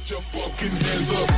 Put your fucking hands up.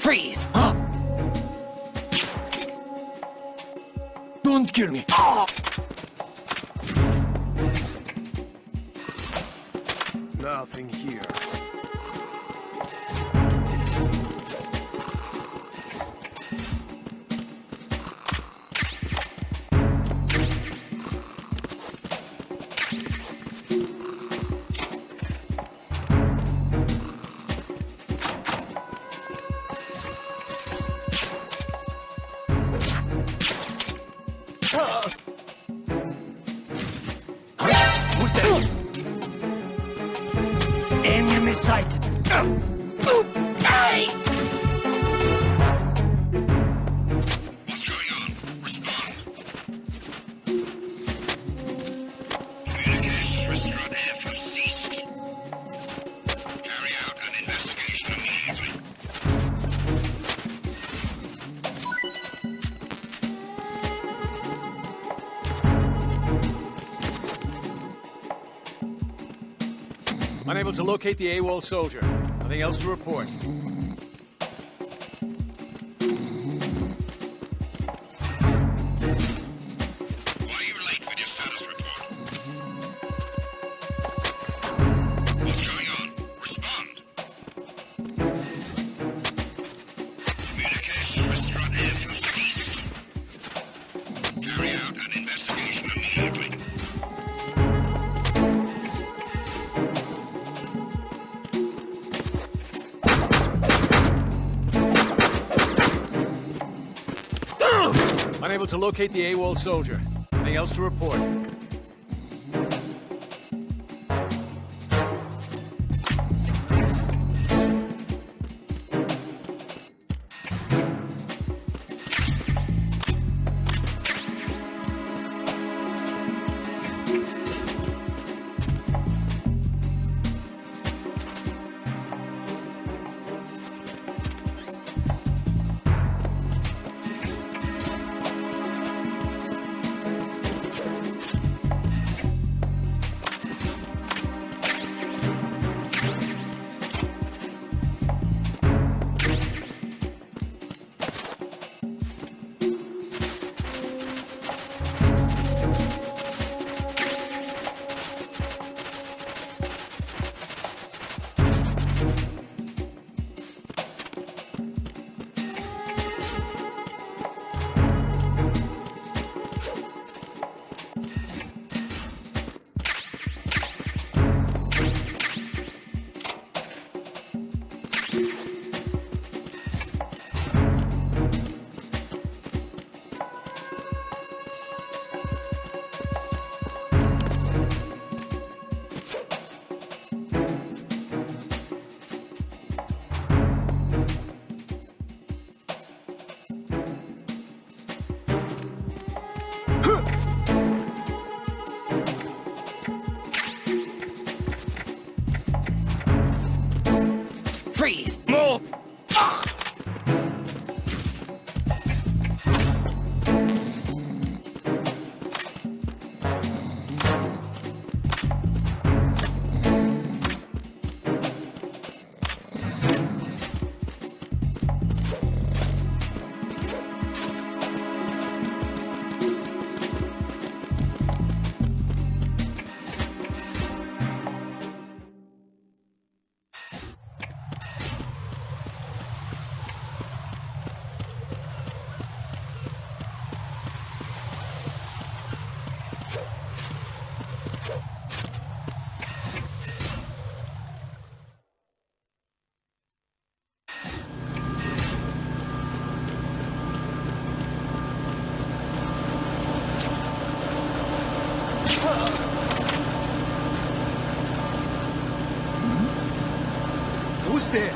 Freeze! Huh? Don't kill me! Oh! Nothing here. Who's there? Enemy sighted. Hey! What's going on? Respond. Communications with Strut F have ceased. Carry out an investigation immediately. Unable to locate the AWOL soldier. Nothing else to report. Why are you late with your status report? What's going on? Respond. Communications with Strut F have ceased. Carry out an investigation immediately. Unable to locate the AWOL soldier. Anything else to report? Freeze! More! Who's there?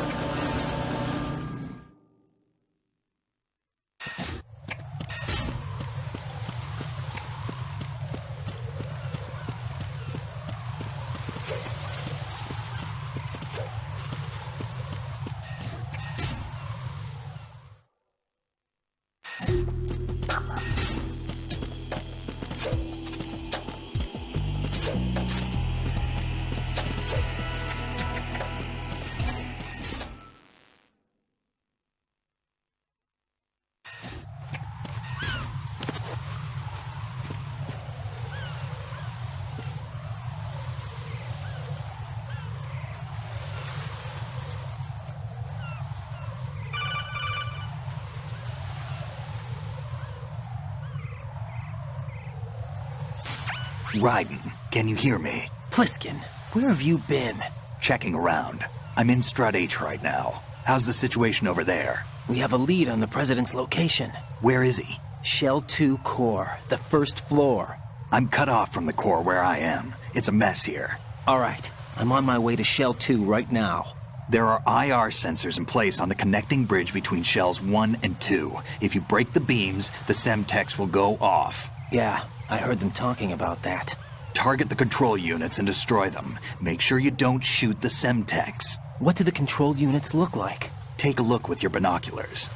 Raiden, can you hear me? Pliskin, where have you been? Checking around. I'm in Strut H right now. How's the situation over there? We have a lead on the President's location. Where is he? Shell 2 core, the first floor. I'm cut off from the core where I am. It's a mess here. All right, I'm on my way to Shell 2 right now. There are IR sensors in place on the connecting bridge between Shells 1 and 2. If you break the beams, the Semtex will go off. Yeah, I heard them talking about that. Target the control units and destroy them. Make sure you don't shoot the Semtex. What do the control units look like? Take a look with your binoculars.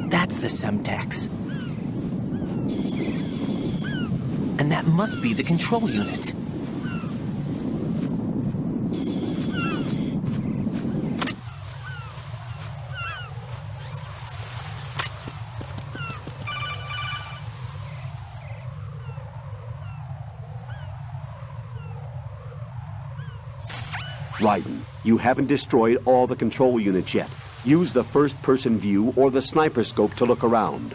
That's the Semtex. And that must be the control unit. Raiden, you haven't destroyed all the control units yet. Use the first-person view or the sniper scope to look around.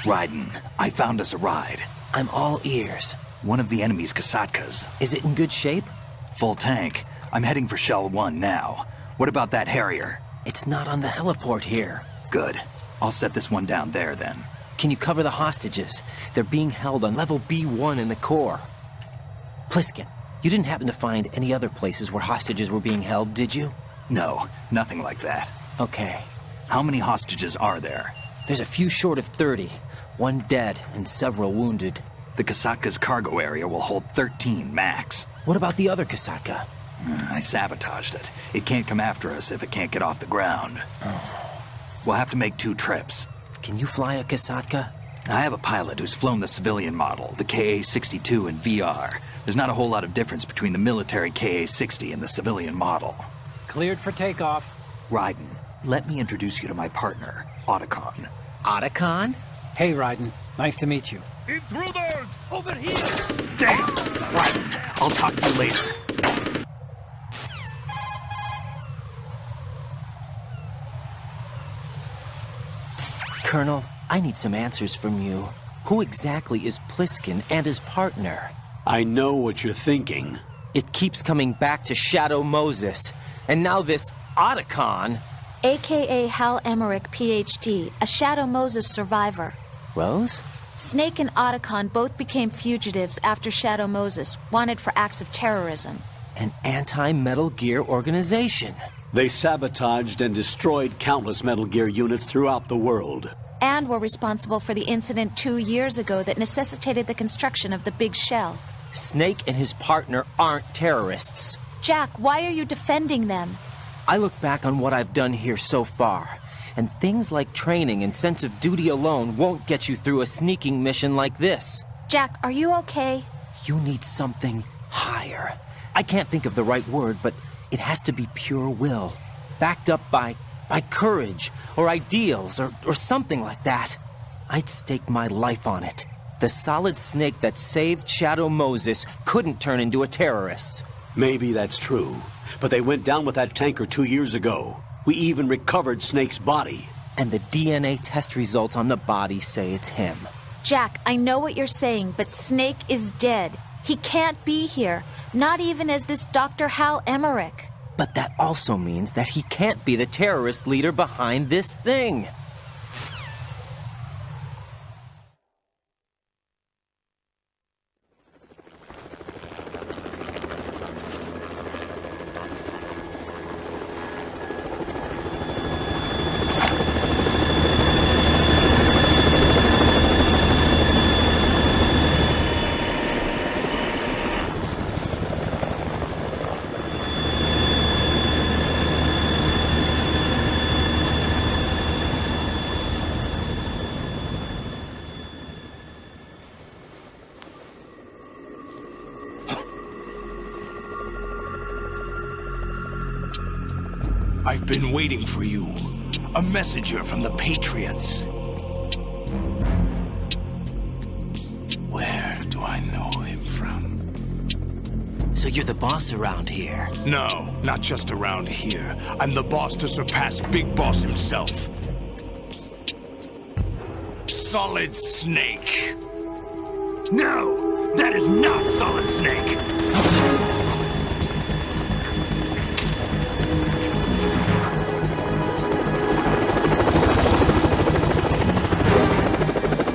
Raiden, I found us a ride. I'm all ears. One of the enemy's Kasatkas. Is it in good shape? Full tank. I'm heading for Shell 1 now. What about that Harrier? It's not on the heliport here. Good. I'll set this one down there then. Can you cover the hostages? They're being held on level B1 in the core. Pliskin, you didn't happen to find any other places where hostages were being held, did you? No, nothing like that. Okay. How many hostages are there? There's a few short of 30. One dead and several wounded. The Kasatka's cargo area will hold 13 max. What about the other Kasaka? I sabotaged it. It can't come after us if it can't get off the ground. We'll have to make 2 trips. Can you fly a Kasaka? I have a pilot who's flown the civilian model, the KA-62 in VR. There's not a whole lot of difference between the military KA-60 and the civilian model. Cleared for takeoff. Raiden, let me introduce you to my partner, Otacon. Otacon? Hey, Raiden. Nice to meet you. Intruders! Over here! Damn! Raiden, I'll talk to you later. Colonel, I need some answers from you. Who exactly is Pliskin and his partner? I know what you're thinking. It keeps coming back to Shadow Moses. And now this Otacon. AKA Hal Emmerich, PhD, a Shadow Moses survivor. Rose? Snake and Otacon both became fugitives after Shadow Moses, wanted for acts of terrorism. An anti-Metal Gear organization. They sabotaged and destroyed countless Metal Gear units throughout the world. And were responsible for the incident 2 years ago that necessitated the construction of the Big Shell. Snake and his partner aren't terrorists. Jack, why are you defending them? I look back on what I've done here so far, and things like training and sense of duty alone won't get you through a sneaking mission like this. Jack, are you okay? You need something higher. I can't think of the right word, but it has to be pure will, backed up by courage, or ideals, or something like that. I'd stake my life on it. The solid Snake that saved Shadow Moses couldn't turn into a terrorist. Maybe that's true, but they went down with that tanker 2 years ago. We even recovered Snake's body. And the DNA test results on the body say it's him. Jack, I know what you're saying, but Snake is dead. He can't be here, not even as this Dr. Hal Emmerich. But that also means that he can't be the terrorist leader behind this thing. I've been waiting for you. A messenger from the Patriots. Where do I know him from? So you're the boss around here? No, not just around here. I'm the boss to surpass Big Boss himself. Solid Snake. No! That is not Solid Snake!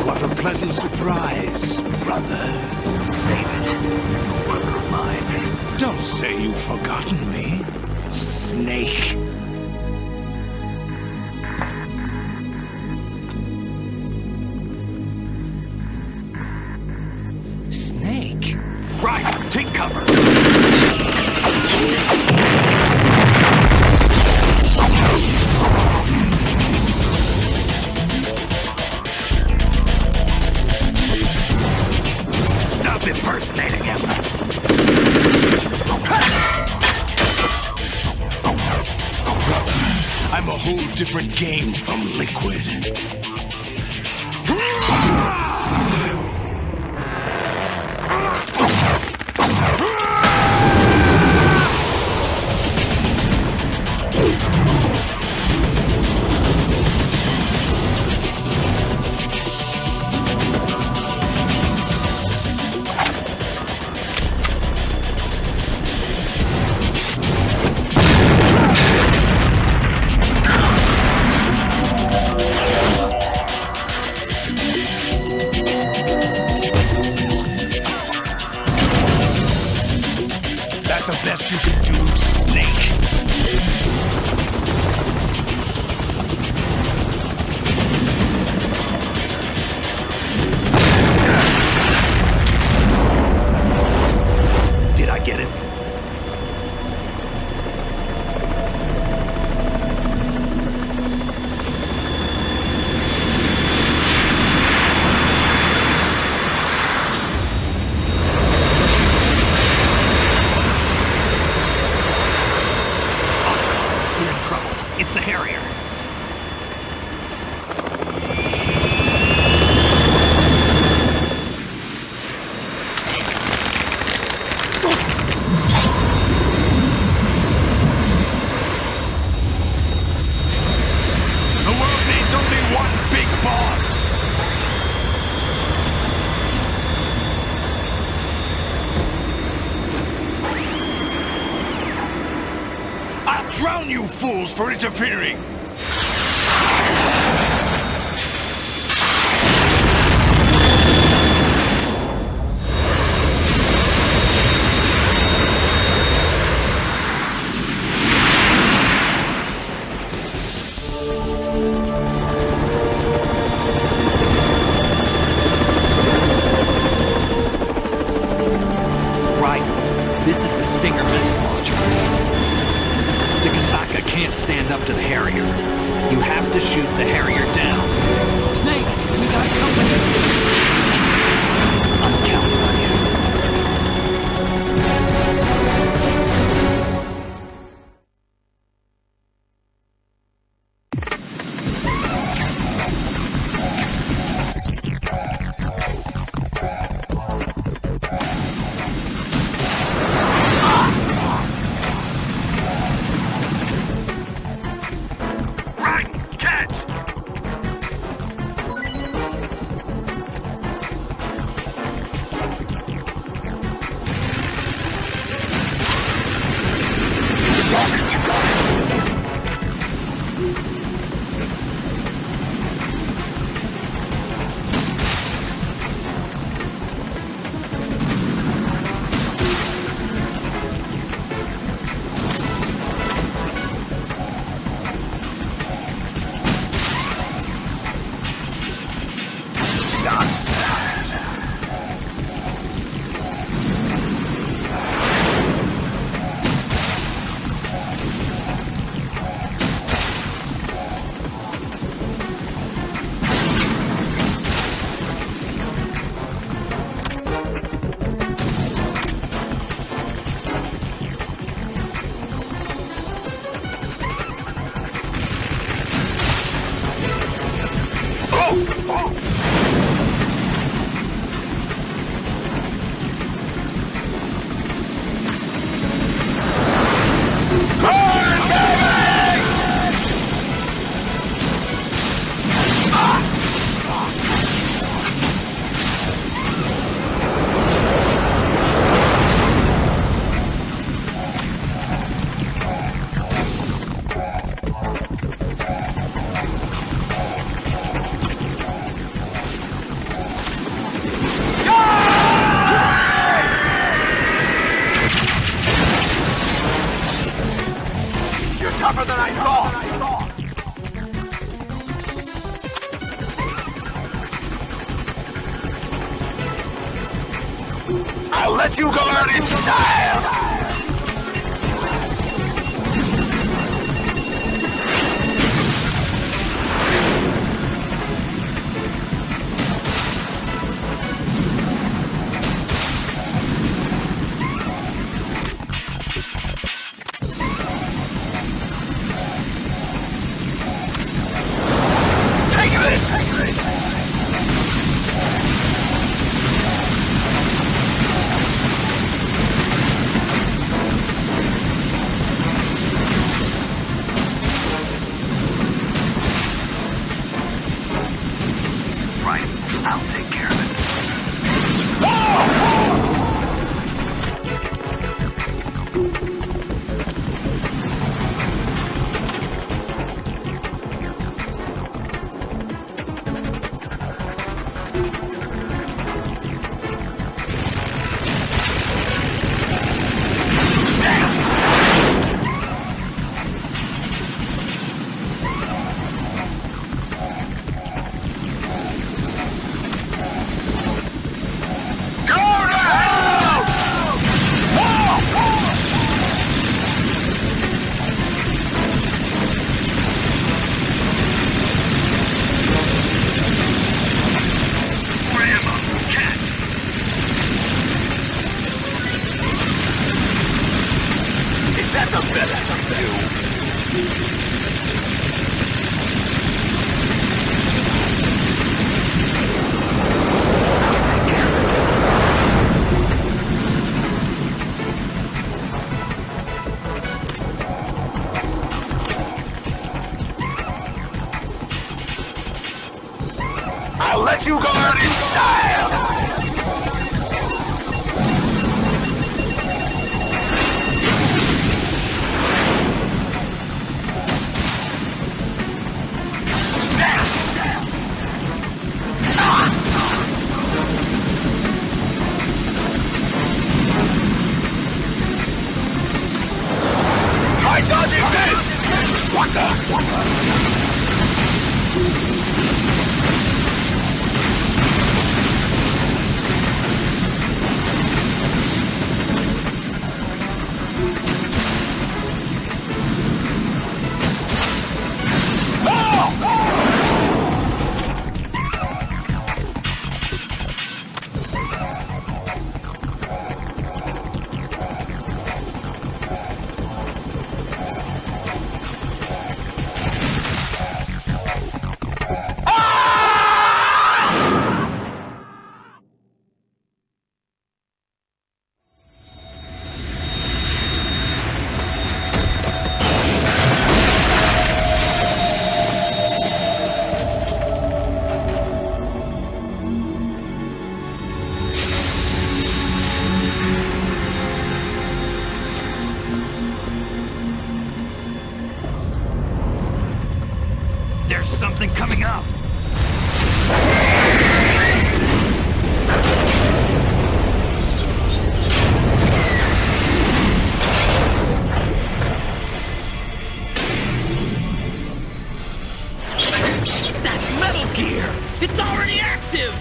What a pleasant surprise, brother. Save it. No brother of mine. Don't say you've forgotten me, Snake. Snake? Right, take cover! Stop impersonating him! I'm a whole different game from Liquid. fools for interfering! This is the Stinger missile launcher. The Kasaka can't stand up to the Harrier. You have to shoot the Harrier down. Snake, we got company. I'm counting on you. Tougher than I thought! I'll let you go out in style! I'll take care of it. I'll let you go out in style! gear! It's already active!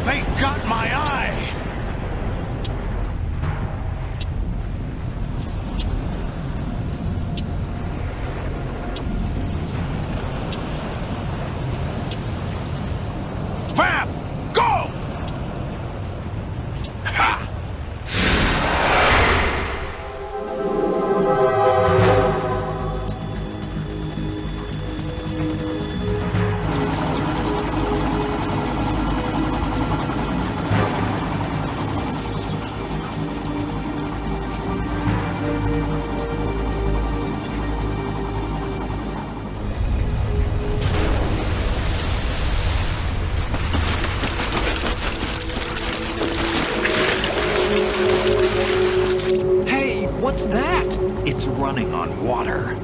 They got my eye! Fab! Go! Ha! Hey, what's that? It's running on water.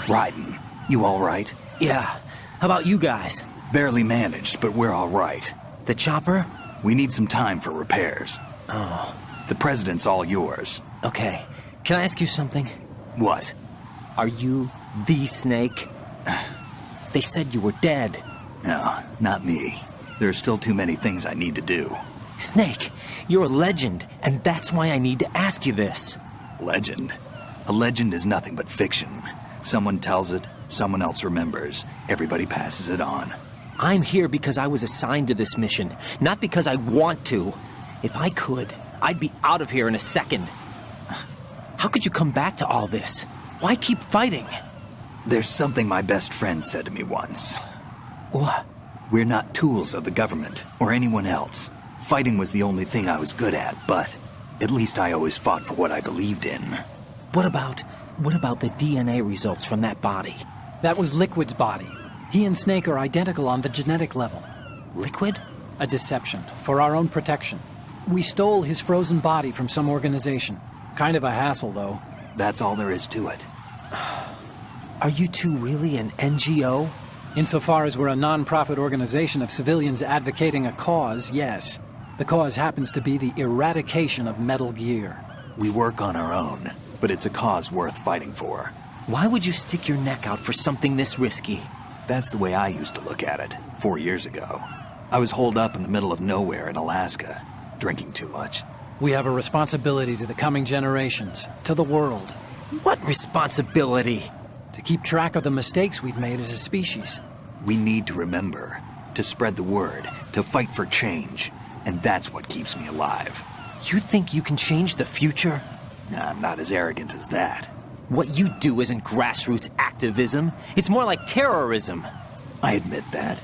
Raiden, you all right? Yeah. How about you guys? Barely managed, but we're all right. The chopper? We need some time for repairs. Oh, The president's all yours. okay. Can I ask you something? What? Are you the Snake? They said you were dead. No, not me. There are still too many things I need to do. Snake, you're a legend, and that's why I need to ask you this. Legend? A legend is nothing but fiction. Someone tells it, someone else remembers. Everybody passes it on. I'm here because I was assigned to this mission, not because I want to. If I could, I'd be out of here in a second. How could you come back to all this? Why keep fighting? There's something my best friend said to me once. What? We're not tools of the government or anyone else. Fighting was the only thing I was good at, but at least I always fought for what I believed in. What about the DNA results from that body? That was Liquid's body. He and Snake are identical on the genetic level. Liquid? A deception, for our own protection. We stole his frozen body from some organization. Kind of a hassle, though. That's all there is to it. Are you two really an NGO? Insofar as we're a non-profit organization of civilians advocating a cause, yes. The cause happens to be the eradication of Metal Gear. We work on our own, but it's a cause worth fighting for. Why would you stick your neck out for something this risky? That's the way I used to look at it, 4 years ago. I was holed up in the middle of nowhere in Alaska, drinking too much. We have a responsibility to the coming generations, to the world, What responsibility? to keep track of the mistakes we've made as a species. We need to remember, to spread the word, to fight for change, and that's what keeps me alive. You think you can change the future? I'm not as arrogant as that. What you do isn't grassroots activism. It's more like terrorism. I admit that.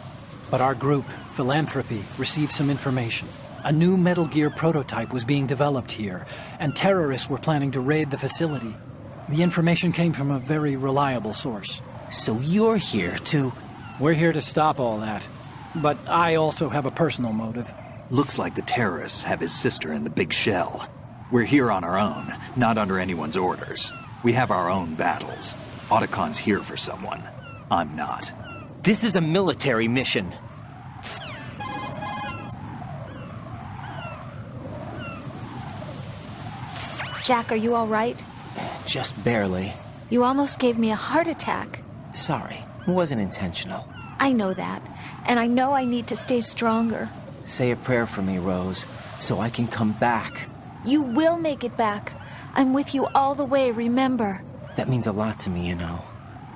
But our group, Philanthropy, received some information. A new Metal Gear prototype was being developed here, and terrorists were planning to raid the facility. The information came from a very reliable source. So you're here to... We're here to stop all that. But I also have a personal motive. Looks like the terrorists have his sister in the big shell. We're here on our own, not under anyone's orders. We have our own battles. Otacon's here for someone. I'm not. This is a military mission. Jack, are you all right? Just barely. You almost gave me a heart attack. Sorry, it wasn't intentional. I know that, and I know I need to stay stronger. Say a prayer for me, Rose, so I can come back. You will make it back. I'm with you all the way, remember? That means a lot to me, you know.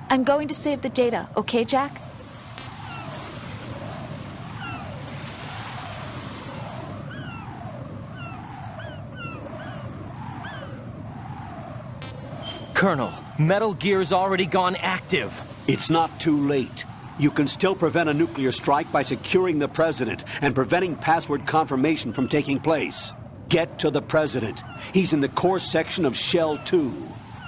I'm going to save the data, okay, Jack? Colonel, Metal Gear's already gone active. It's not too late. You can still prevent a nuclear strike by securing the president and preventing password confirmation from taking place. Get to the president. He's in the core section of Shell 2.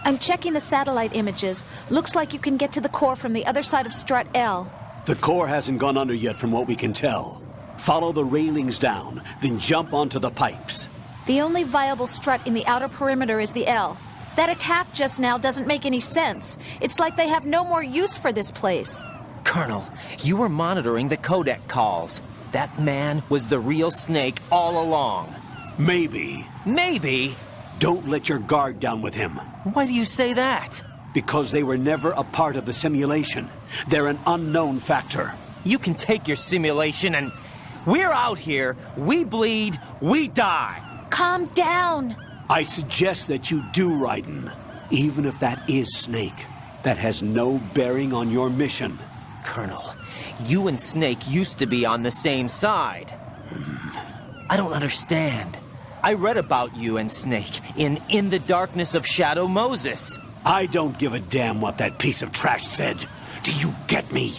I'm checking the satellite images. Looks like you can get to the core from the other side of Strut L. The core hasn't gone under yet from what we can tell. Follow the railings down, then jump onto the pipes. The only viable strut in the outer perimeter is the L. That attack just now doesn't make any sense. It's like they have no more use for this place. Colonel, you were monitoring the codec calls. That man was the real Snake all along. Maybe. Maybe? Don't let your guard down with him. Why do you say that? Because they were never a part of the simulation. They're an unknown factor. You can take your simulation and... We're out here, we bleed, we die. Calm down. I suggest that you do, Raiden. Even if that is Snake. That has no bearing on your mission. Colonel, you and Snake used to be on the same side. I don't understand. I read about you and Snake in the Darkness of Shadow Moses. I don't give a damn what that piece of trash said. Do you get me?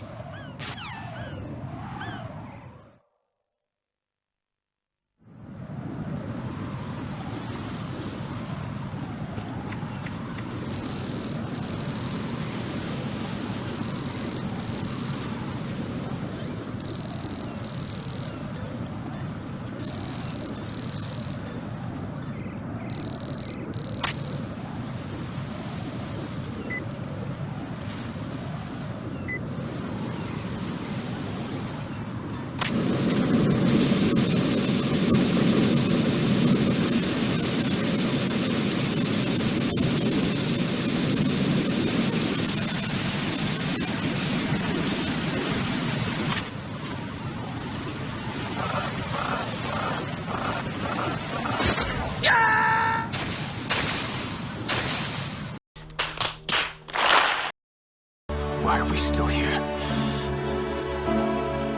Why are we still here?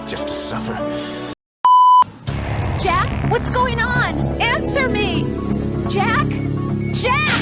Just to suffer? Jack, what's going on? Answer me! Jack? Jack!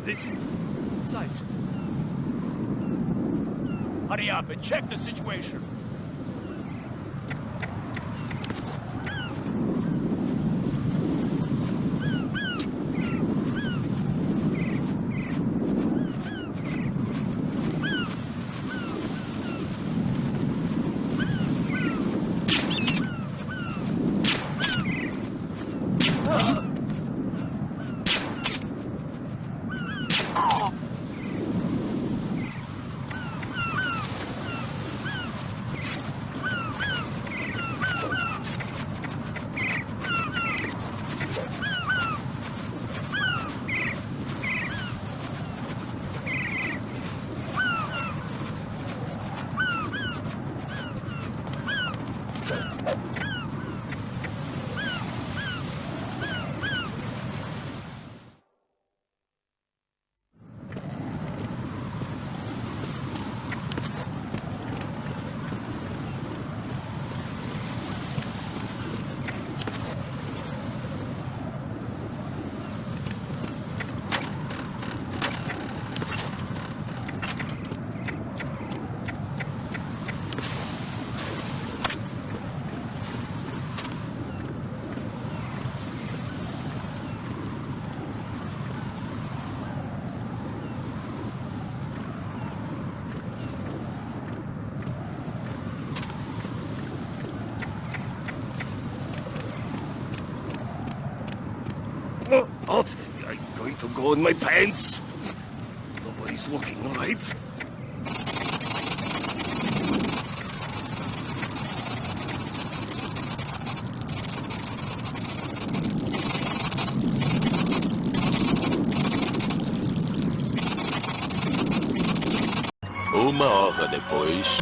This site. Hurry up and check the situation. to go in my pants. Nobody's looking, right? Uma hora depois.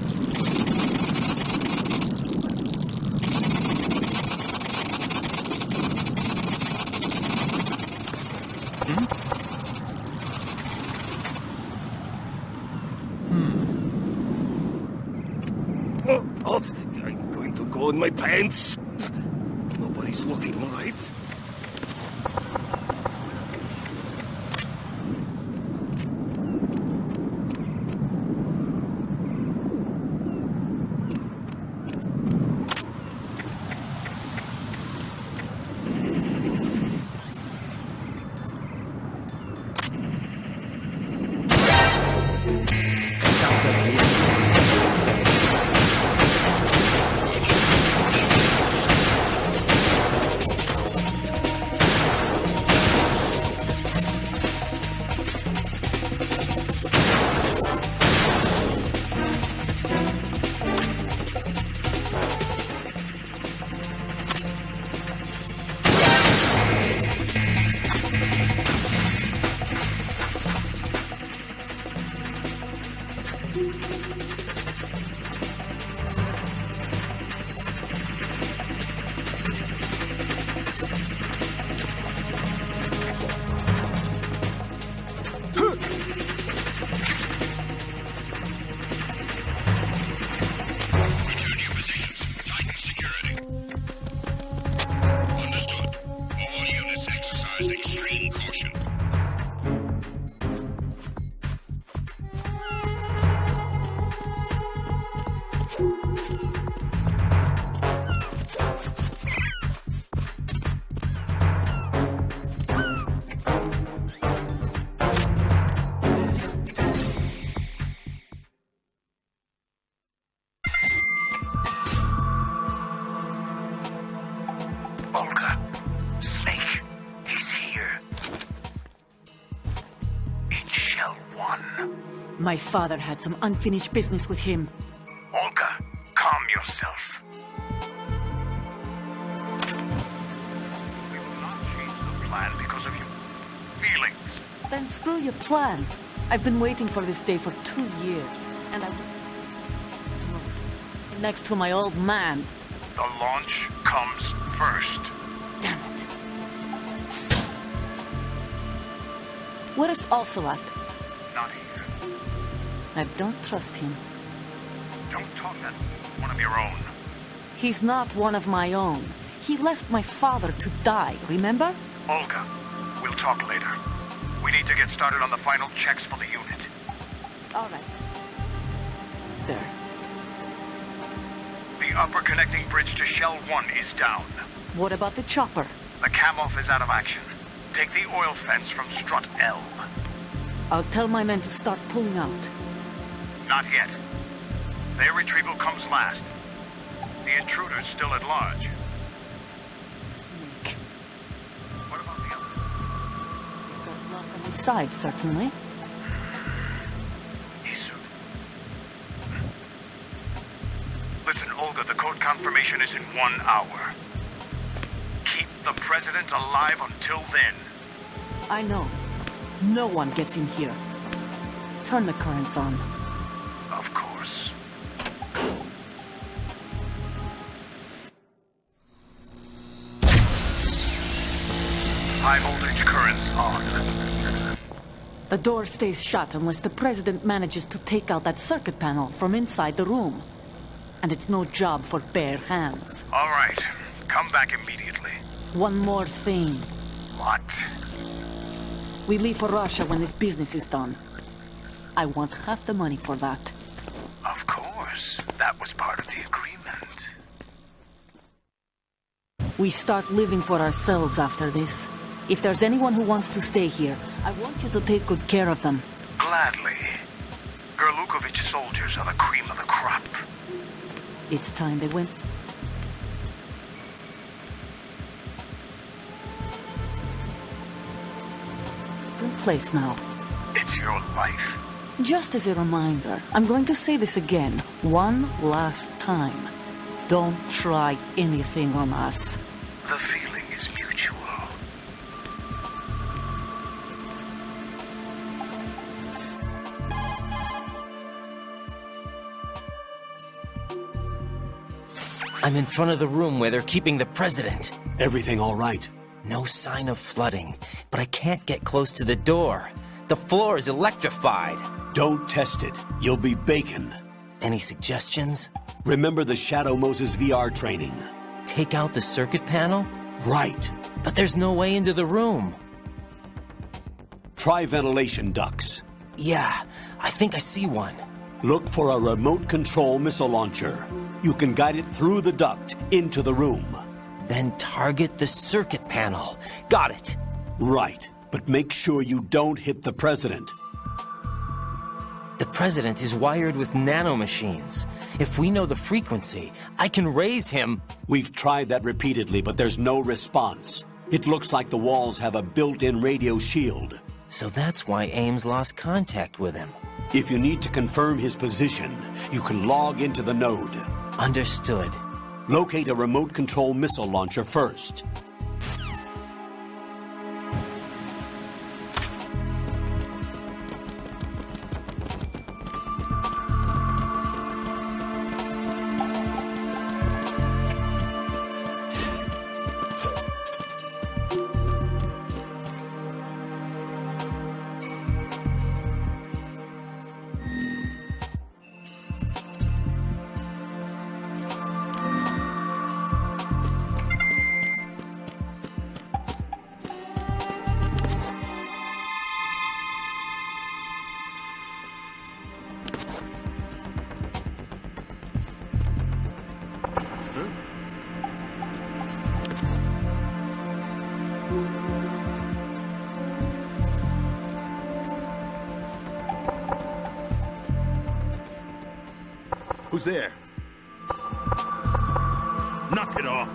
What? I'm going to go in my pants. Nobody's looking, right? Return to your positions. Tighten security. Understood. All units exercise extreme caution. Olga, Snake, he's here. In Shell 1. My father had some unfinished business with him. Olga, calm yourself. We will not change the plan because of your feelings. Then screw your plan. I've been waiting for this day for 2 years, and I... Next to my old man. The launch comes first. Damn it. Where's Ocelot? Not here. I don't trust him. Don't talk that one of your own. He's not one of my own. He left my father to die, remember? Olga, we'll talk later. We need to get started on the final checks for the unit. All right. There. The upper connecting bridge to Shell 1 is down. What about the chopper? The cam-off is out of action. Take the oil fence from strut L. I'll tell my men to start pulling out. Not yet. Their retrieval comes last. The intruder's still at large. Snake. What about the other? He's got a lock on his side, certainly. Isu. Listen, Olga, the code confirmation is in 1 hour. Keep the president alive until then. I know. No one gets in here. Turn the currents on. Of course. High voltage currents on. The door stays shut unless the president manages to take out that circuit panel from inside the room. And it's no job for bare hands. All right. Come back immediately. One more thing. What? We leave for Russia when this business is done. I want half the money for that. Of course. That was part of the agreement. We start living for ourselves after this. If there's anyone who wants to stay here, I want you to take good care of them. Gladly. Gerlukovich soldiers are the cream of the crop. It's time they went. place now. It's your life. Just as a reminder, I'm going to say this again, one last time. Don't try anything on us. The feeling is mutual. I'm in front of the room where they're keeping the president. Everything all right? No sign of flooding, but I can't get close to the door. The floor is electrified. Don't test it. You'll be bacon. Any suggestions? Remember the Shadow Moses VR training? Take out the circuit panel? Right. But there's no way into the room. Try ventilation ducts. Yeah, I think I see one. Look for a remote control missile launcher. You can guide it through the duct into the room. Then target the circuit panel. Got it. Right, but make sure you don't hit the president. The president is wired with nanomachines. If we know the frequency, I can raise him. We've tried that repeatedly, but there's no response. It looks like the walls have a built-in radio shield. So that's why Ames lost contact with him. If you need to confirm his position, you can log into the node. Understood. Locate a remote control missile launcher first. Who's there? Knock it off.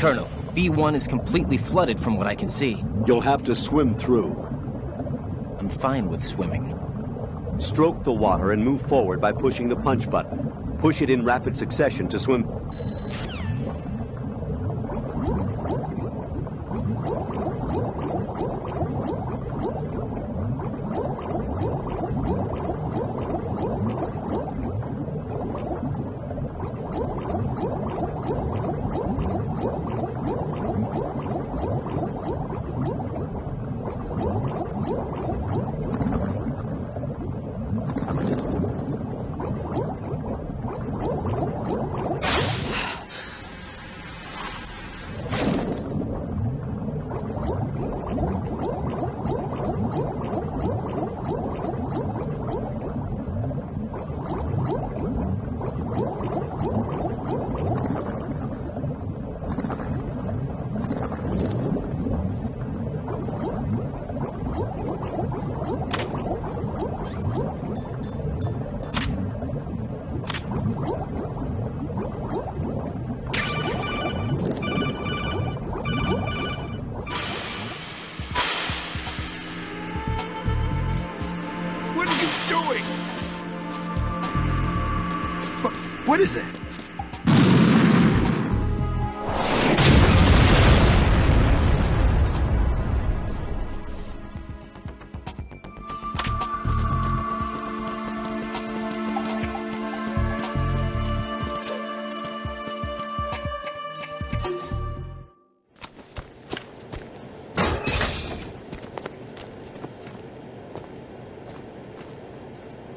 Colonel, B1 is completely flooded from what I can see. You'll have to swim through. I'm fine with swimming. Stroke the water and move forward by pushing the punch button. Push it in rapid succession to swim. What is that?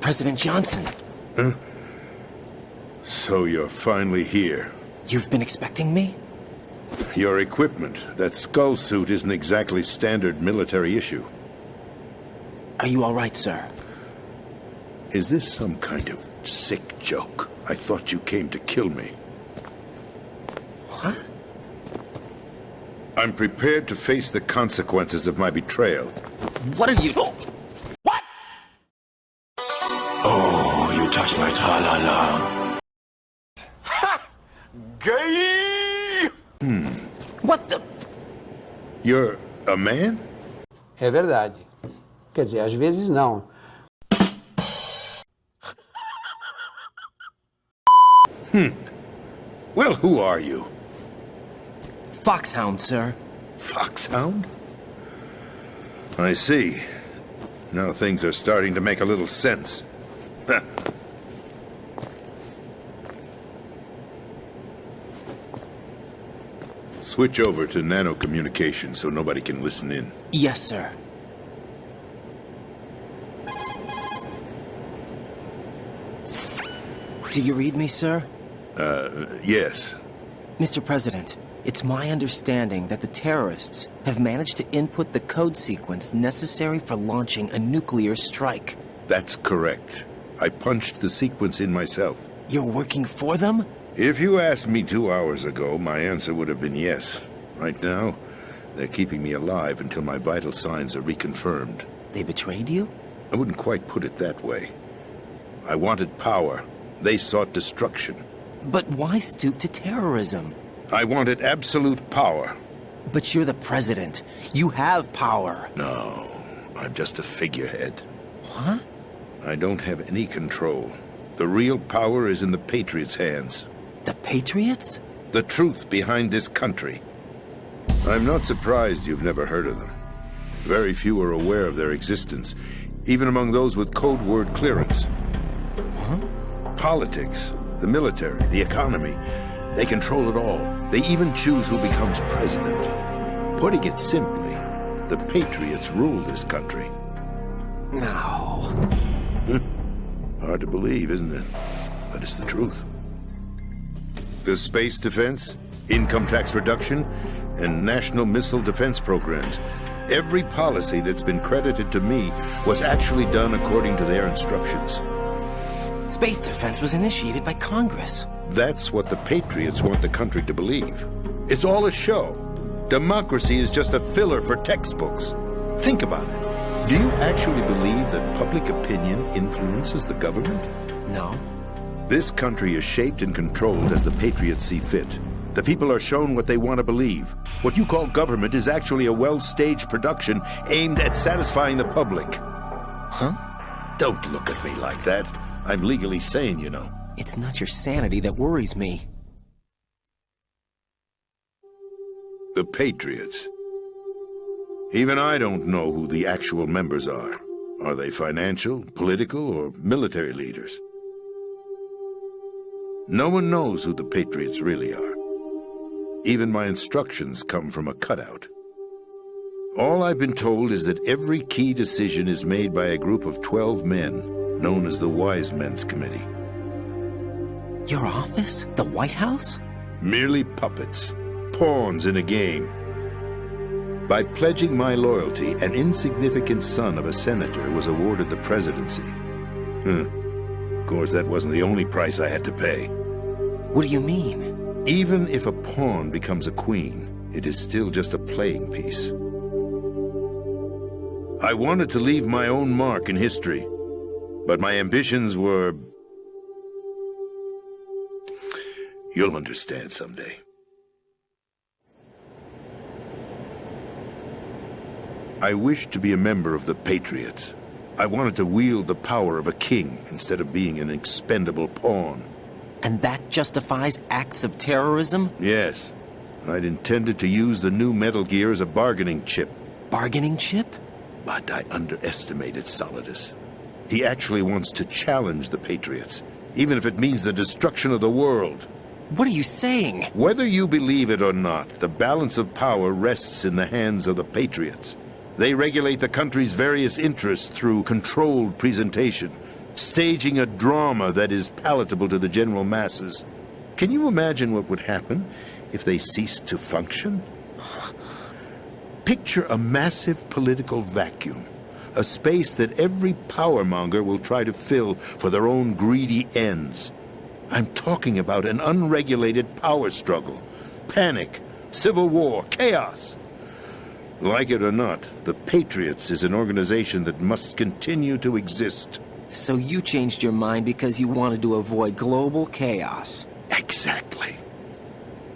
President Johnson. Huh? So you're finally here. You've been expecting me? Your equipment, that skull suit, isn't exactly standard military issue. Are you all right, sir? Is this some kind of sick joke? I thought you came to kill me. What? I'm prepared to face the consequences of my betrayal. What are you... What? Oh, you touched my tra-la-la. Ha! Gay! What the... You're a man? É verdade. Quer dizer, às vezes não. Well, who are you? Foxhound, sir. Foxhound? I see. Now things are starting to make a little sense. Switch over to nano-communication so nobody can listen in. Yes, sir. Do you read me, sir? Yes. Mr. President, it's my understanding that the terrorists have managed to input the code sequence necessary for launching a nuclear strike. That's correct. I punched the sequence in myself. You're working for them? If you asked me 2 hours ago, my answer would have been yes. Right now, they're keeping me alive until my vital signs are reconfirmed. They betrayed you? I wouldn't quite put it that way. I wanted power. They sought destruction. But why stoop to terrorism? I wanted absolute power. But you're the president. You have power. No, I'm just a figurehead. What? I don't have any control. The real power is in the Patriots' hands. The Patriots? The truth behind this country. I'm not surprised you've never heard of them. Very few are aware of their existence, even among those with code word clearance. Huh? Politics, the military, the economy, they control it all. They even choose who becomes president. Putting it simply, the Patriots rule this country. No. Hard to believe, isn't it? But it's the truth. The space defense, income tax reduction, and national missile defense programs. Every policy that's been credited to me was actually done according to their instructions. Space defense was initiated by Congress. That's what the Patriots want the country to believe. It's all a show. Democracy is just a filler for textbooks. Think about it. Do you actually believe that public opinion influences the government? No. This country is shaped and controlled as the Patriots see fit. The people are shown what they want to believe. What you call government is actually a well-staged production aimed at satisfying the public. Huh? Don't look at me like that. I'm legally sane, you know. It's not your sanity that worries me. The Patriots. Even I don't know who the actual members are. Are they financial, political, or military leaders? No one knows who the Patriots really are. Even my instructions come from a cutout. All I've been told is that every key decision is made by a group of 12 men, known as the Wise Men's Committee. Your office? The White House? Merely puppets, pawns in a game. By pledging my loyalty, an insignificant son of a senator was awarded the presidency. Of course, that wasn't the only price I had to pay. What do you mean? Even if a pawn becomes a queen, it is still just a playing piece. I wanted to leave my own mark in history, but my ambitions were... You'll understand someday. I wished to be a member of the Patriots. I wanted to wield the power of a king instead of being an expendable pawn. And that justifies acts of terrorism? Yes. I'd intended to use the new Metal Gear as a bargaining chip. Bargaining chip? But I underestimated Solidus. He actually wants to challenge the Patriots, even if it means the destruction of the world. What are you saying? Whether you believe it or not, the balance of power rests in the hands of the Patriots. They regulate the country's various interests through controlled presentation, staging a drama that is palatable to the general masses. Can you imagine what would happen if they ceased to function? Picture a massive political vacuum, a space that every powermonger will try to fill for their own greedy ends. I'm talking about an unregulated power struggle, panic, civil war, chaos. Like it or not, the Patriots is an organization that must continue to exist. So you changed your mind because you wanted to avoid global chaos. Exactly.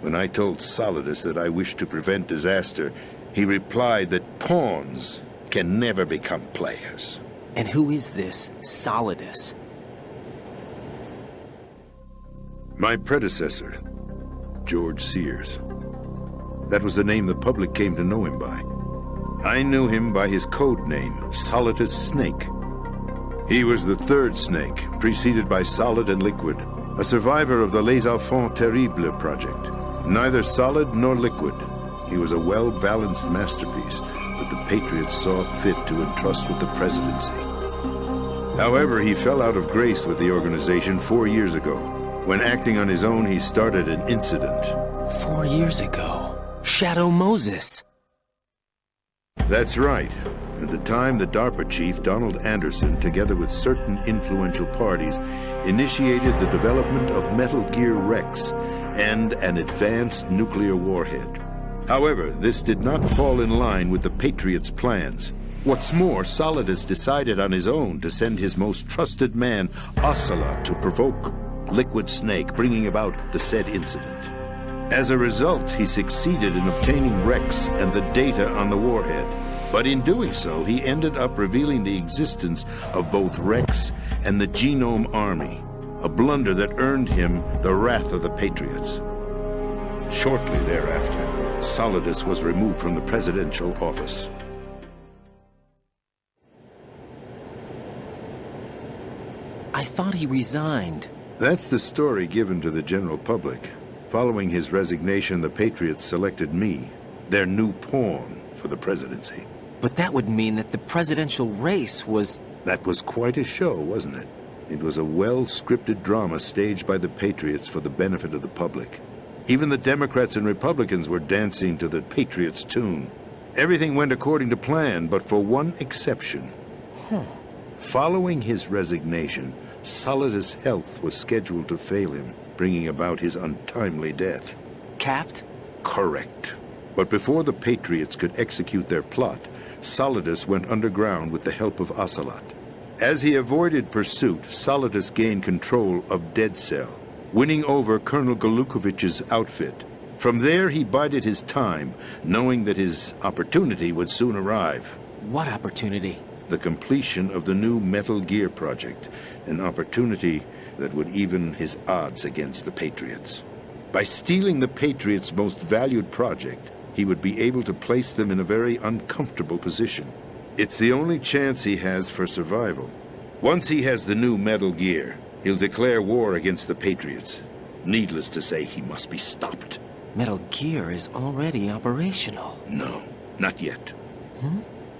When I told Solidus that I wished to prevent disaster, he replied that pawns can never become players. And who is this Solidus? My predecessor, George Sears. That was the name the public came to know him by. I knew him by his code name, Solidus Snake. He was the third Snake, preceded by Solid and Liquid, a survivor of the Les Enfants Terribles project. Neither solid nor liquid. He was a well-balanced masterpiece that the Patriots saw fit to entrust with the presidency. However, he fell out of grace with the organization 4 years ago. When acting on his own, he started an incident. 4 years ago? Shadow Moses. That's right. At the time, the DARPA chief, Donald Anderson, together with certain influential parties, initiated the development of Metal Gear Rex and an advanced nuclear warhead. However, this did not fall in line with the Patriots' plans. What's more, Solidus decided on his own to send his most trusted man, Ocelot, to provoke Liquid Snake, bringing about the said incident. As a result, he succeeded in obtaining Rex and the data on the warhead. But in doing so, he ended up revealing the existence of both Rex and the Genome Army, a blunder that earned him the wrath of the Patriots. Shortly thereafter, Solidus was removed from the presidential office. I thought he resigned. That's the story given to the general public. Following his resignation, the Patriots selected me, their new pawn, for the presidency. But that would mean that the presidential race was... That was quite a show, wasn't it? It was a well-scripted drama staged by the Patriots for the benefit of the public. Even the Democrats and Republicans were dancing to the Patriots' tune. Everything went according to plan, but for one exception. Following his resignation, Solidus' health was scheduled to fail him, bringing about his untimely death. Capped? Correct. But before the Patriots could execute their plot, Solidus went underground with the help of Ocelot. As he avoided pursuit, Solidus gained control of Dead Cell, winning over Colonel Golukovich's outfit. From there, he bided his time, knowing that his opportunity would soon arrive. What opportunity? The completion of the new Metal Gear project, an opportunity that would even his odds against the Patriots. By stealing the Patriots' most valued project, he would be able to place them in a very uncomfortable position. It's the only chance he has for survival. Once he has the new Metal Gear, he'll declare war against the Patriots. Needless to say, he must be stopped. Metal Gear is already operational. No, not yet.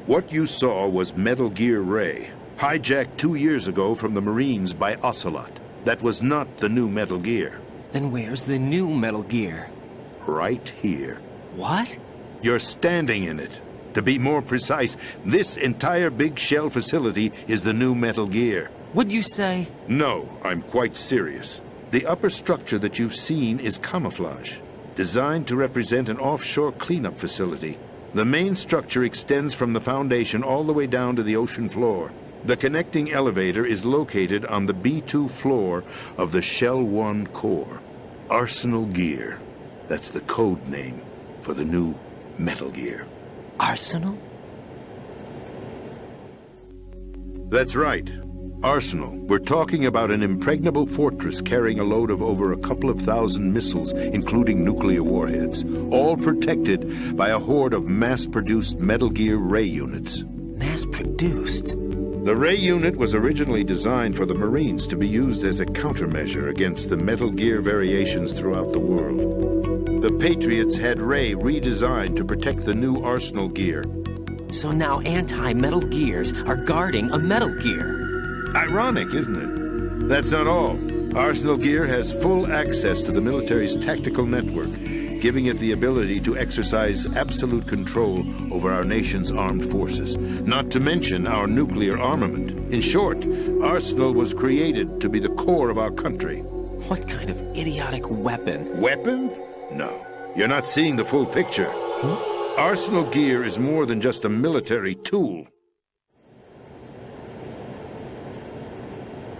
What you saw was Metal Gear Ray, hijacked 2 years ago from the Marines by Ocelot. That was not the new Metal Gear. Then where's the new Metal Gear? Right here. What? You're standing in it. To be more precise, this entire big shell facility is the new Metal Gear. What'd you say? No, I'm quite serious. The upper structure that you've seen is camouflage, designed to represent an offshore cleanup facility. The main structure extends from the foundation all the way down to the ocean floor. The connecting elevator is located on the B2 floor of the Shell 1 core. Arsenal Gear. That's the code name for the new Metal Gear. Arsenal? That's right. Arsenal, we're talking about an impregnable fortress carrying a load of over a couple of thousand missiles, including nuclear warheads, all protected by a horde of mass-produced Metal Gear ray units. Mass-produced? The ray unit was originally designed for the Marines to be used as a countermeasure against the Metal Gear variations throughout the world. The Patriots had Ray redesigned to protect the new Arsenal gear. So now anti-Metal Gears are guarding a Metal Gear. Ironic, isn't it? That's not all. Arsenal Gear has full access to the military's tactical network, giving it the ability to exercise absolute control over our nation's armed forces, not to mention our nuclear armament. In short, Arsenal was created to be the core of our country. What kind of idiotic weapon? Weapon? No. You're not seeing the full picture. Huh? Arsenal Gear is more than just a military tool.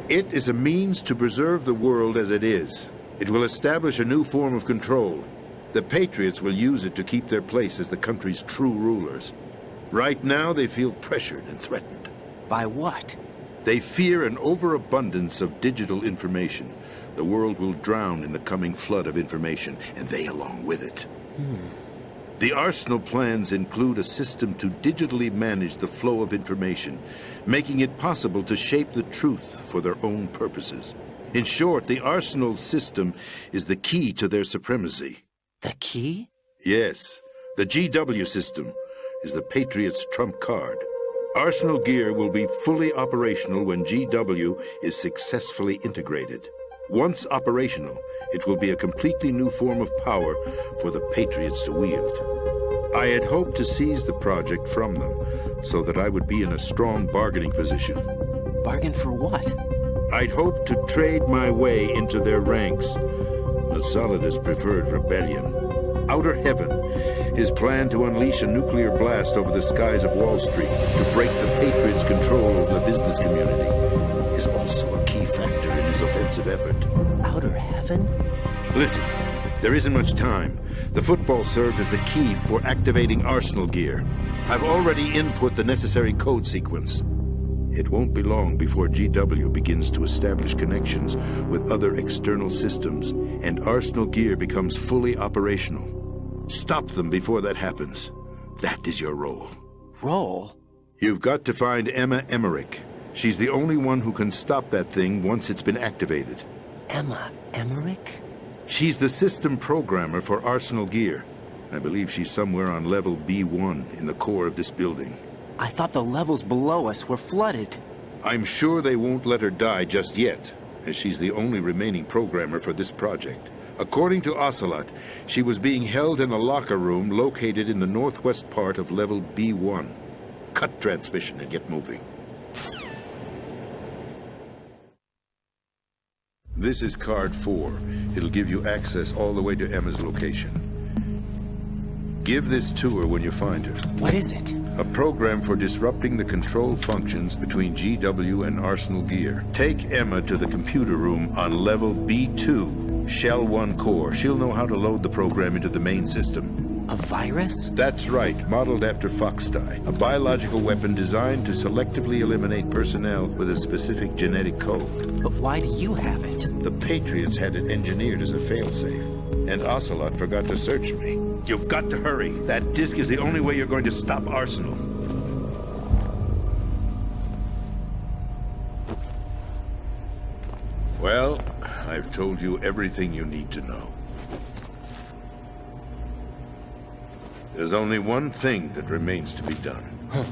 It is a means to preserve the world as it is. It will establish a new form of control. The Patriots will use it to keep their place as the country's true rulers. Right now, they feel pressured and threatened. By what? They fear an overabundance of digital information. The world will drown in the coming flood of information, and they along with it. The Arsenal plans include a system to digitally manage the flow of information, making it possible to shape the truth for their own purposes. In short, the Arsenal system is the key to their supremacy. The key? Yes. The GW system is the Patriots' trump card. Arsenal Gear will be fully operational when GW is successfully integrated. Once operational, it will be a completely new form of power for the Patriots to wield. I had hoped to seize the project from them, so that I would be in a strong bargaining position. Bargain for what? I'd hoped to trade my way into their ranks. The Solidus preferred rebellion. Outer Heaven, his plan to unleash a nuclear blast over the skies of Wall Street to break the Patriots' control over the business community, is also a key factor in his offensive effort. Outer Heaven? Listen, there isn't much time. The football serves as the key for activating Arsenal Gear. I've already input the necessary code sequence. It won't be long before GW begins to establish connections with other external systems, and Arsenal Gear becomes fully operational. Stop them before that happens. That is your role. Role? You've got to find Emma Emmerich. She's the only one who can stop that thing once it's been activated. Emma Emmerich? She's the system programmer for Arsenal Gear. I believe she's somewhere on level B1 in the core of this building. I thought the levels below us were flooded. I'm sure they won't let her die just yet, as she's the only remaining programmer for this project. According to Ocelot, she was being held in a locker room located in the northwest part of level B1. Cut transmission and get moving. This is card 4. It'll give you access all the way to Emma's location. Give this to her when you find her. What is it? A program for disrupting the control functions between GW and Arsenal Gear. Take Emma to the computer room on level B2, Shell 1 core. She'll know how to load the program into the main system. A virus? That's right, modeled after Foxdie, a biological weapon designed to selectively eliminate personnel with a specific genetic code. But why do you have it? The Patriots had it engineered as a failsafe, and Ocelot forgot to search me. You've got to hurry. That disk is the only way you're going to stop Arsenal. Well, I've told you everything you need to know. There's only one thing that remains to be done. Huh.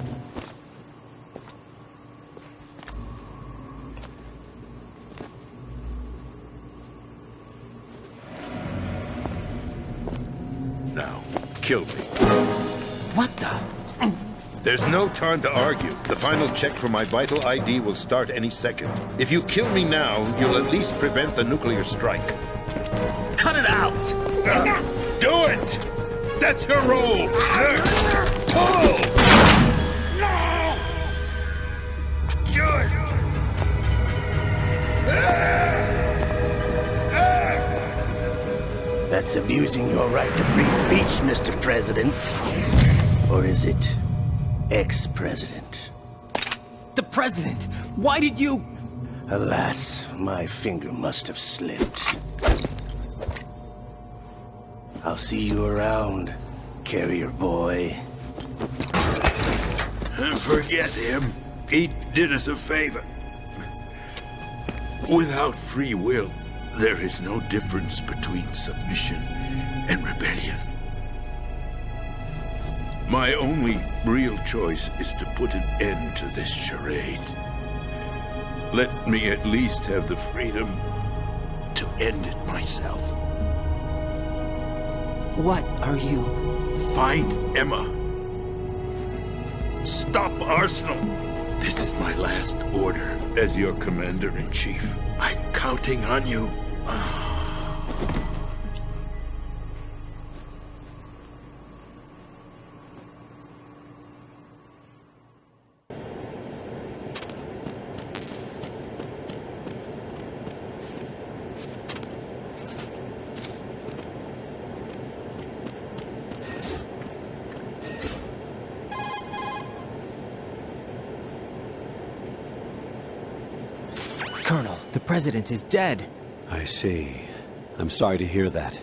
Now, kill me. What the? There's no time to argue. The final check for my vital ID will start any second. If you kill me now, you'll at least prevent the nuclear strike. Cut it out! Do it! That's your role! Pull! No! Good! That's abusing your right to free speech, Mr. President. Or is it ex-president? The president! Why did you... Alas, my finger must have slipped. I'll see you around, carrier boy. Forget him. He did us a favor. Without free will, there is no difference between submission and rebellion. My only real choice is to put an end to this charade. Let me at least have the freedom to end it myself. What are you? Find Emma. Stop Arsenal. This is my last order as your commander-in-chief. I'm counting on you. Colonel, the president is dead. I see. I'm sorry to hear that.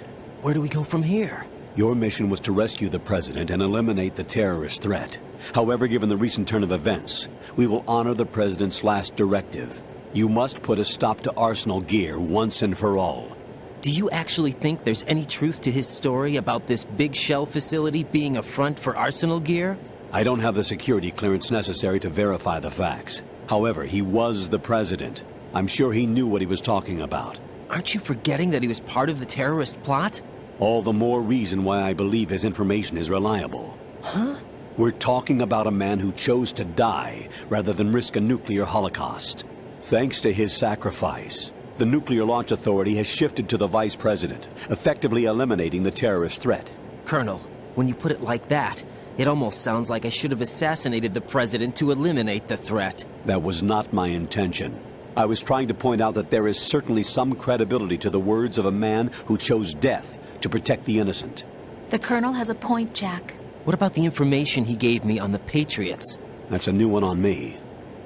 Where do we go from here? Your mission was to rescue the president and eliminate the terrorist threat. However, given the recent turn of events, we will honor the president's last directive. You must put a stop to Arsenal Gear once and for all. Do you actually think there's any truth to his story about this big shell facility being a front for Arsenal Gear? I don't have the security clearance necessary to verify the facts. However, he was the president. I'm sure he knew what he was talking about. Aren't you forgetting that he was part of the terrorist plot? All the more reason why I believe his information is reliable. Huh? We're talking about a man who chose to die rather than risk a nuclear holocaust. Thanks to his sacrifice, the Nuclear Launch Authority has shifted to the vice president, effectively eliminating the terrorist threat. Colonel, when you put it like that, it almost sounds like I should have assassinated the president to eliminate the threat. That was not my intention. I was trying to point out that there is certainly some credibility to the words of a man who chose death to protect the innocent. The Colonel has a point, Jack. What about the information he gave me on the Patriots? That's a new one on me.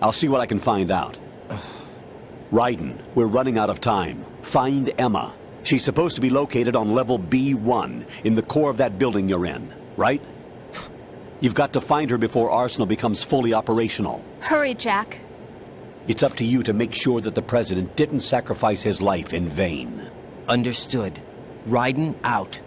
I'll see what I can find out. Raiden, we're running out of time. Find Emma. She's supposed to be located on level B1 in the core of that building you're in, right? You've got to find her before Arsenal becomes fully operational. Hurry, Jack. It's up to you to make sure that the president didn't sacrifice his life in vain. Understood. Raiden out.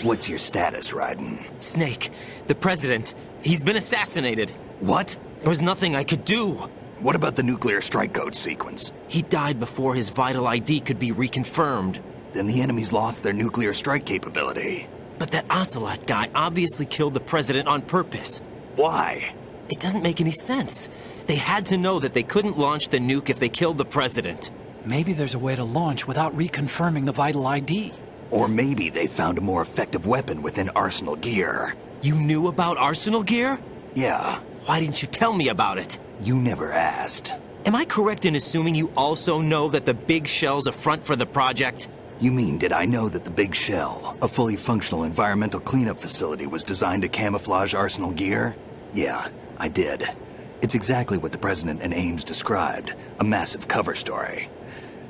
What's your status, Raiden? Snake, the president, he's been assassinated. What? There was nothing I could do. What about the nuclear strike code sequence? He died before his vital ID could be reconfirmed. Then the enemy's lost their nuclear strike capability. But that Ocelot guy obviously killed the president on purpose. Why? It doesn't make any sense. They had to know that they couldn't launch the nuke if they killed the president. Maybe there's a way to launch without reconfirming the vital ID. Or maybe they found a more effective weapon within Arsenal Gear. You knew about Arsenal Gear? Yeah. Why didn't you tell me about it? You never asked. Am I correct in assuming you also know that the big shell's a front for the project? You mean, did I know that the Big Shell, a fully functional environmental cleanup facility, was designed to camouflage Arsenal Gear? Yeah, I did. It's exactly what the President and Ames described, a massive cover story.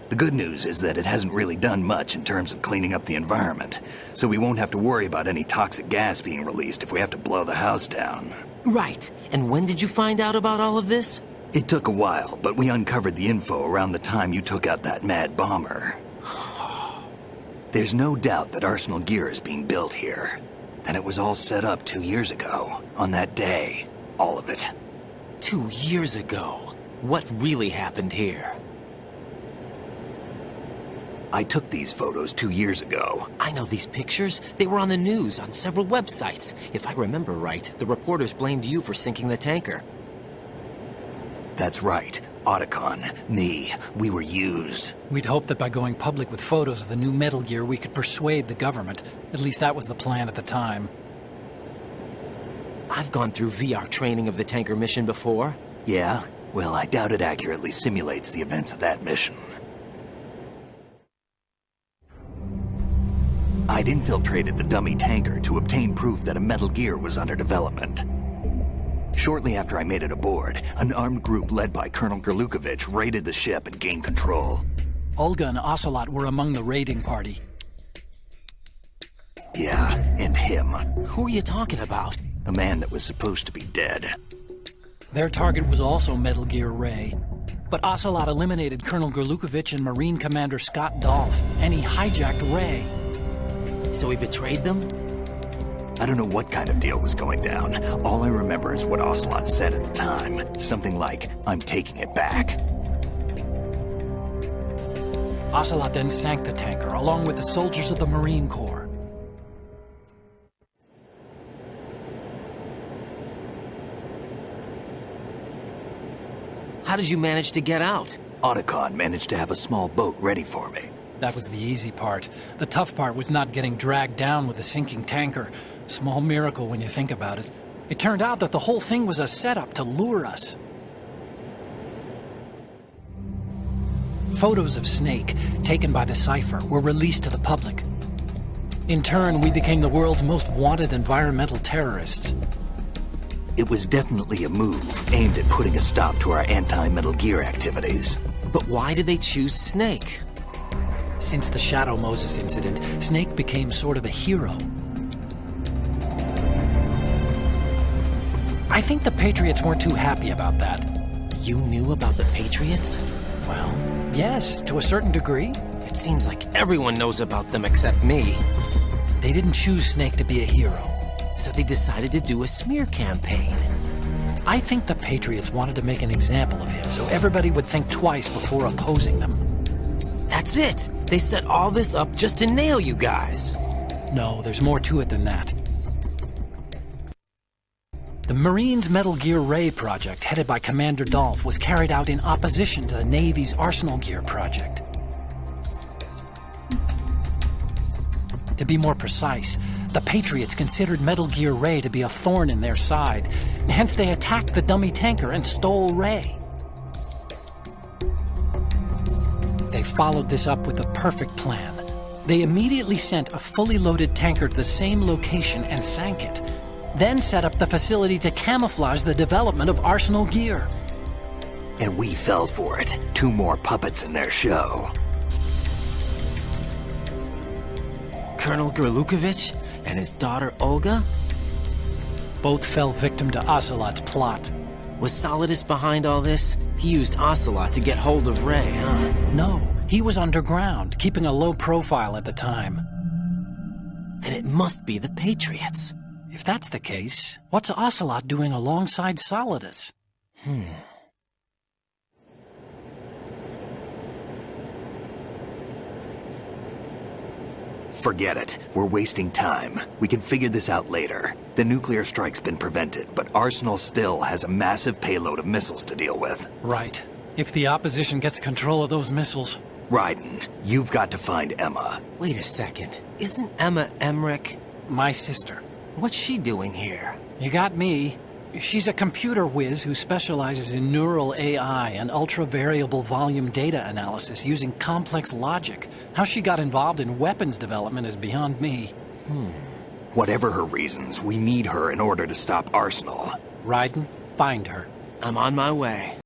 The good news is that it hasn't really done much in terms of cleaning up the environment, so we won't have to worry about any toxic gas being released if we have to blow the house down. Right. And when did you find out about all of this? It took a while, but we uncovered the info around the time you took out that mad bomber. There's no doubt that Arsenal Gear is being built here. And it was all set up 2 years ago, on that day. All of it. 2 years ago? What really happened here? I took these photos 2 years ago. I know these pictures. They were on the news, on several websites. If I remember right, the reporters blamed you for sinking the tanker. That's right. Otacon, me, we were used. We'd hoped that by going public with photos of the new Metal Gear, we could persuade the government. At least that was the plan at the time. I've gone through VR training of the tanker mission before. Yeah? Well, I doubt it accurately simulates the events of that mission. I'd infiltrated the dummy tanker to obtain proof that a Metal Gear was under development. Shortly after I made it aboard, an armed group led by Colonel Gerlukovich raided the ship and gained control. Olga and Ocelot were among the raiding party. Yeah, and him. Who are you talking about? A man that was supposed to be dead. Their target was also Metal Gear Ray. But Ocelot eliminated Colonel Gerlukovich and Marine Commander Scott Dolph, and he hijacked Ray. So he betrayed them? I don't know what kind of deal was going down. All I remember is what Ocelot said at the time. Something like, "I'm taking it back." Ocelot then sank the tanker, along with the soldiers of the Marine Corps. How did you manage to get out? Otacon managed to have a small boat ready for me. That was the easy part. The tough part was not getting dragged down with the sinking tanker. Small miracle when you think about it. It turned out that the whole thing was a setup to lure us. Photos of Snake, taken by the Cypher, were released to the public. In turn, we became the world's most wanted environmental terrorists. It was definitely a move aimed at putting a stop to our anti-Metal Gear activities. But why did they choose Snake? Since the Shadow Moses incident, Snake became sort of a hero. I think the Patriots weren't too happy about that. You knew about the Patriots? Well, yes, to a certain degree. It seems like everyone knows about them except me. They didn't choose Snake to be a hero. So they decided to do a smear campaign. I think the Patriots wanted to make an example of him so everybody would think twice before opposing them. That's it! They set all this up just to nail you guys. No, there's more to it than that. The Marines' Metal Gear Ray project, headed by Commander Dolph, was carried out in opposition to the Navy's Arsenal Gear project. To be more precise, the Patriots considered Metal Gear Ray to be a thorn in their side. Hence, they attacked the dummy tanker and stole Ray. They followed this up with the perfect plan. They immediately sent a fully loaded tanker to the same location and sank it. Then set up the facility to camouflage the development of Arsenal Gear. And we fell for it. 2 more puppets in their show. Colonel Gerlukovich and his daughter Olga? Both fell victim to Ocelot's plot. Was Solidus behind all this? He used Ocelot to get hold of Ray, huh? No, he was underground, keeping a low profile at the time. Then it must be the Patriots. If that's the case, what's Ocelot doing alongside Solidus? Forget it. We're wasting time. We can figure this out later. The nuclear strike's been prevented, but Arsenal still has a massive payload of missiles to deal with. Right. If the opposition gets control of those missiles... Raiden, you've got to find Emma. Wait a second. Isn't Emma Emmerich? My sister. What's she doing here? You got me. She's a computer whiz who specializes in neural AI and ultra-variable volume data analysis using complex logic. How she got involved in weapons development is beyond me. Whatever her reasons, we need her in order to stop Arsenal. Raiden, find her. I'm on my way.